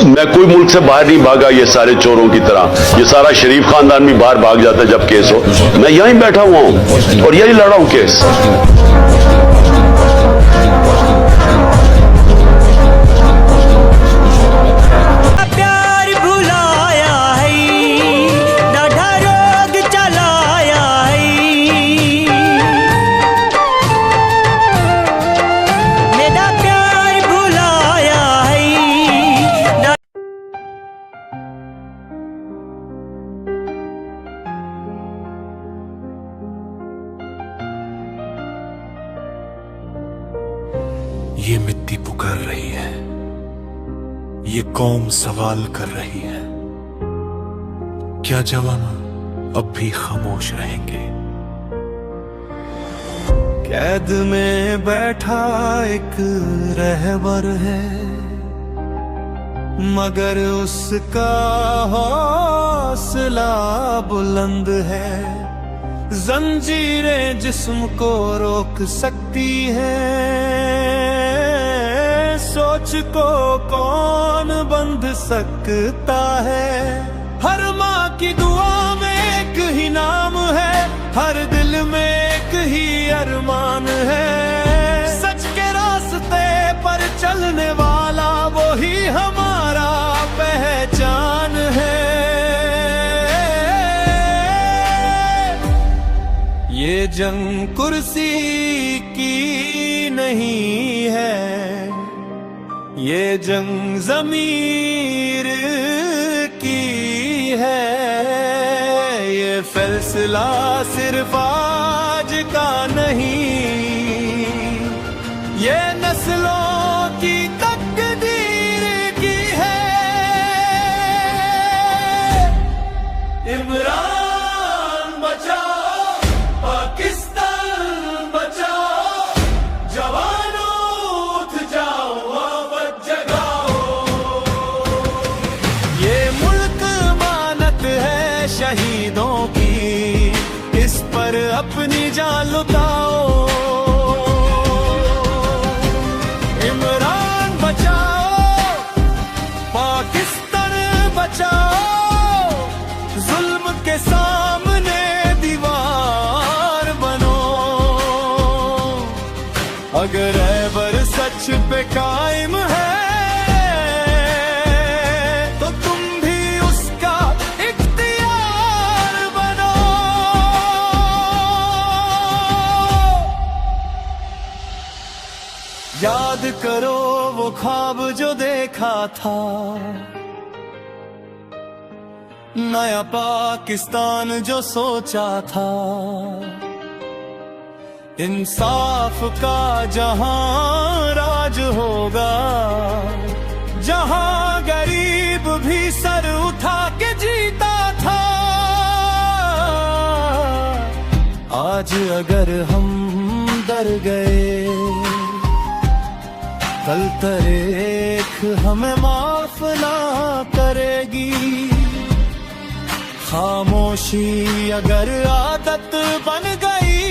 मैं कोई मुल्क से बाहर नहीं भागा ये सारे चोरों की तरह। ये सारा शरीफ खानदान भी बाहर भाग जाता है जब केस हो। मैं यहीं बैठा हुआ हूं और यही लड़ा हूं केस। ये मिट्टी पुकार रही है, ये कौम सवाल कर रही है, क्या जवाना अब भी खामोश रहेंगे? कैद में बैठा एक रहबर है, मगर उसका हौसला बुलंद है। जंजीरें जिस्म को रोक सकती हैं, सोच को कौन बंध सकता है? हर माँ की दुआ में एक ही नाम है, हर दिल में एक ही अरमान है। सच के रास्ते पर चलने वाला वो ही हमारा पहचान है। ये जंग कुर्सी की नहीं है, ये जंग ज़मीर की है। ये फैसला सिर्फ आज का नहीं, ये नस्लों की तकदीर की है। इमरान बचाओ, पाकिस्तान बचाओ, जवानों उठ जाओ, आवाज़ जगाओ। ये मुल्क मानत है शहीदों की, इस पर अपनी जान लुटाओ। इमरान बचाओ, पाकिस्तान बचाओ, जुल्म के सामने दीवार बनो। अगर रहबर सच पे कायम है तो तुम भी उसका इख्तियार बनो। याद करो वो ख्वाब जो देखा था, नया पाकिस्तान जो सोचा था। इंसाफ का जहां राज होगा, जहां गरीब भी सर उठा के जीता था। आज अगर हम डर गए, कल तरीख हमें माफ ना करेगी। खामोशी अगर आदत बन गई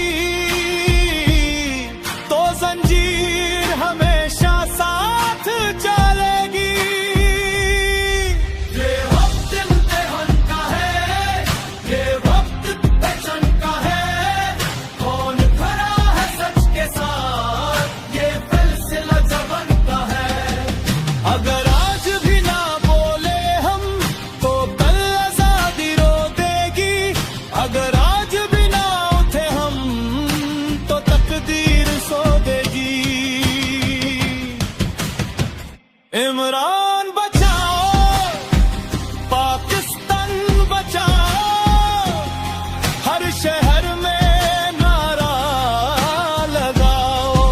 तो जंजीर हमेशा साथ चलेगी। ये वक्त इम्तिहान का है, ये वक्त पहचान का है। कौन खड़ा है सच के साथ, ये फैसला जवान का है। अगर आज भी ना बोले हम तो कल आजादी रो देगी। अगर आज भी ना उठे हम तो तकदीर सो देगी। इमरान बचाओ, पाकिस्तान बचाओ, हर शहर में नारा लगाओ।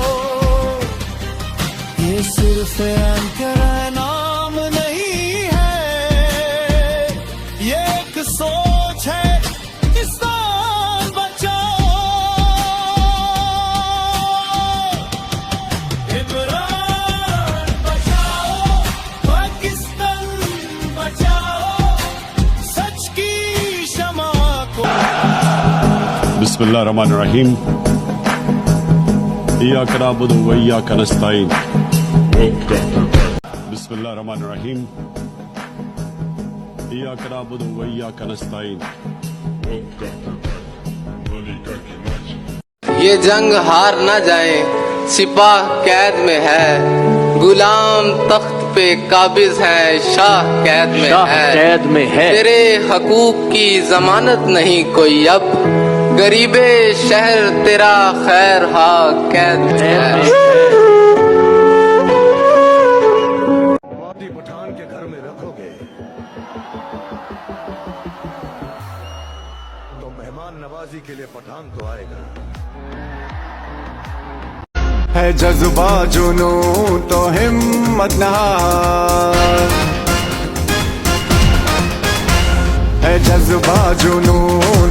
ये सिर्फ एंकर नाम नहीं है, ये एक सोच है, किसान बचाओ। इमरान बचाओ, पाकिस्तान बचाओ, सच की शमा को। बिस्मिल्लाहिर्रहमानिर्रहीम। इय्याका नअबुदु व इय्याका नस्तईन। बिस्मिल्लाहिर्रहमानिर्रहीम इय्याका नअबुदु व इय्याका नस्तईन। ये जंग हार न जाए, सिपाह कैद में है, गुलाम तख्त पे काबिज है, शाह कैद में है। तेरे हकूक की जमानत नहीं कोई अब, गरीबे शहर तेरा खैर हा कैद में है। पठान के घर में रखोगे तो मेहमान नवाजी के लिए पठान तो आएगा। है जज्बा जुनू तो हिम्मत न हार, है जज्बा जुनू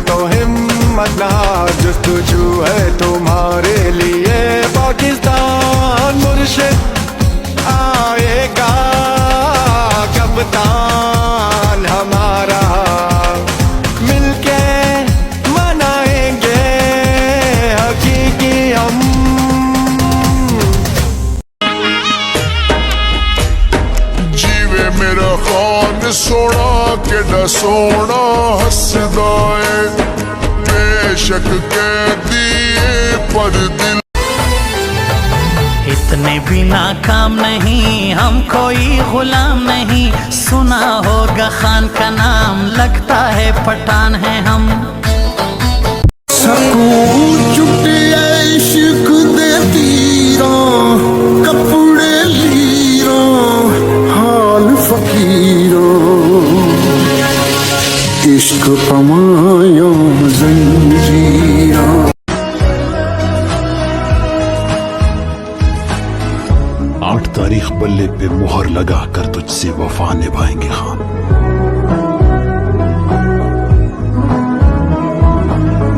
तो हिम्मत न हार, जुस्तजू है तुम्हारे लिए पाकिस्तान। मुर्शिद आएगा कप्तान हमारा, मिलके मनाएंगे हकीकी हम। जीवे मेरा खान सोना केड़ा सोना हसदा है, बेशक कैदी पर दिल इतने भी नाकाम नहीं, हम कोई गुलाम नहीं। सुना होगा खान का नाम, लगता है पठान है हम। सकून चुटे इश्क दे तीरों, कपड़े लीरों, हाल फकीरों, इश्क पमायों जंजीरों। 8 तारीख बल्ले पे मुहर लगा कर तुझसे वफा निभाएंगे खान।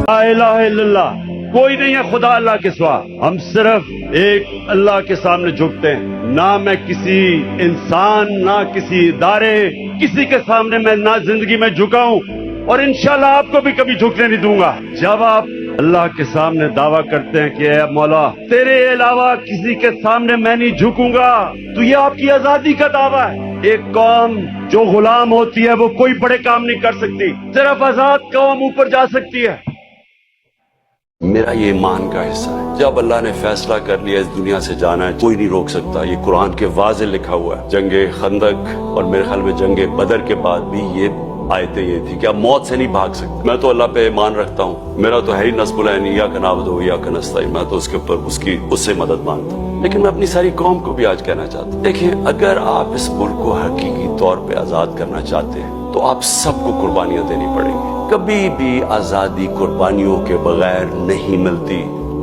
ला इलाहा इल्लल्लाह, कोई नहीं है खुदा अल्लाह के सिवा। हम सिर्फ एक अल्लाह के सामने झुकते हैं। ना मैं किसी इंसान, ना किसी इदारे, किसी के सामने मैं ना जिंदगी में झुका हूं और इंशाल्लाह आपको भी कभी झुकने नहीं दूंगा। जब आप अल्लाह के सामने दावा करते हैं कि ए मौला तेरे अलावा किसी के सामने मैं नहीं झुकूंगा, तो ये आपकी आजादी का दावा है। एक कौम जो गुलाम होती है वो कोई बड़े काम नहीं कर सकती, सिर्फ आजाद कौम ऊपर जा सकती है। मेरा ये ईमान का हिस्सा है। जब अल्लाह ने फैसला कर लिया इस दुनिया से जाना है, कोई नहीं रोक सकता। ये कुरान के वाज़े लिखा हुआ है। जंगे खंदक और मेरे ख्याल में जंगे बदर के बाद भी ये आयतें ये थी कि आप मौत से नहीं भाग सकते। मैं तो अल्लाह पे ईमान रखता हूँ, मेरा तो है ही नस्बुल ऐन, इय्याका नअबुदु व इय्याका नस्तईन। मैं तो उसके ऊपर उससे मदद मांगता हूँ। लेकिन मैं अपनी सारी कौम को भी आज कहना चाहता हूँ, देखिए अगर आप इस मुल्क को हकीकी तौर पे आजाद करना चाहते हैं तो आप सबको कुर्बानियां देनी पड़ेंगी। कभी भी आजादी कुर्बानियों के बगैर नहीं मिलती।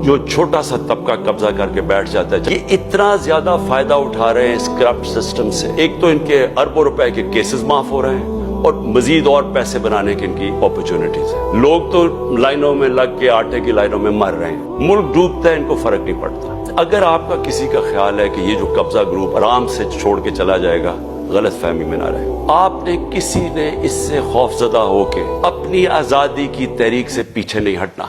जो छोटा सा तबका कब्जा करके बैठ जाता है, ये इतना ज्यादा फायदा उठा रहे हैं इस करप्ट सिस्टम से। एक तो इनके अरबों रुपए के केसेस माफ हो रहे हैं और मजीद और पैसे बनाने की इनकी अपॉर्चुनिटीज है। लोग तो लाइनों में लग के आटे की लाइनों में मर रहे हैं। मुल्क डूबता है, इनको फर्क नहीं पड़ता। अगर आपका किसी का ख्याल है कि ये जो कब्जा ग्रुप आराम से छोड़ के चला जाएगा, गलत फहमी में ना रहे। आपने किसी ने इससे खौफजदा होके अपनी आजादी की तहरीक से पीछे नहीं हटना।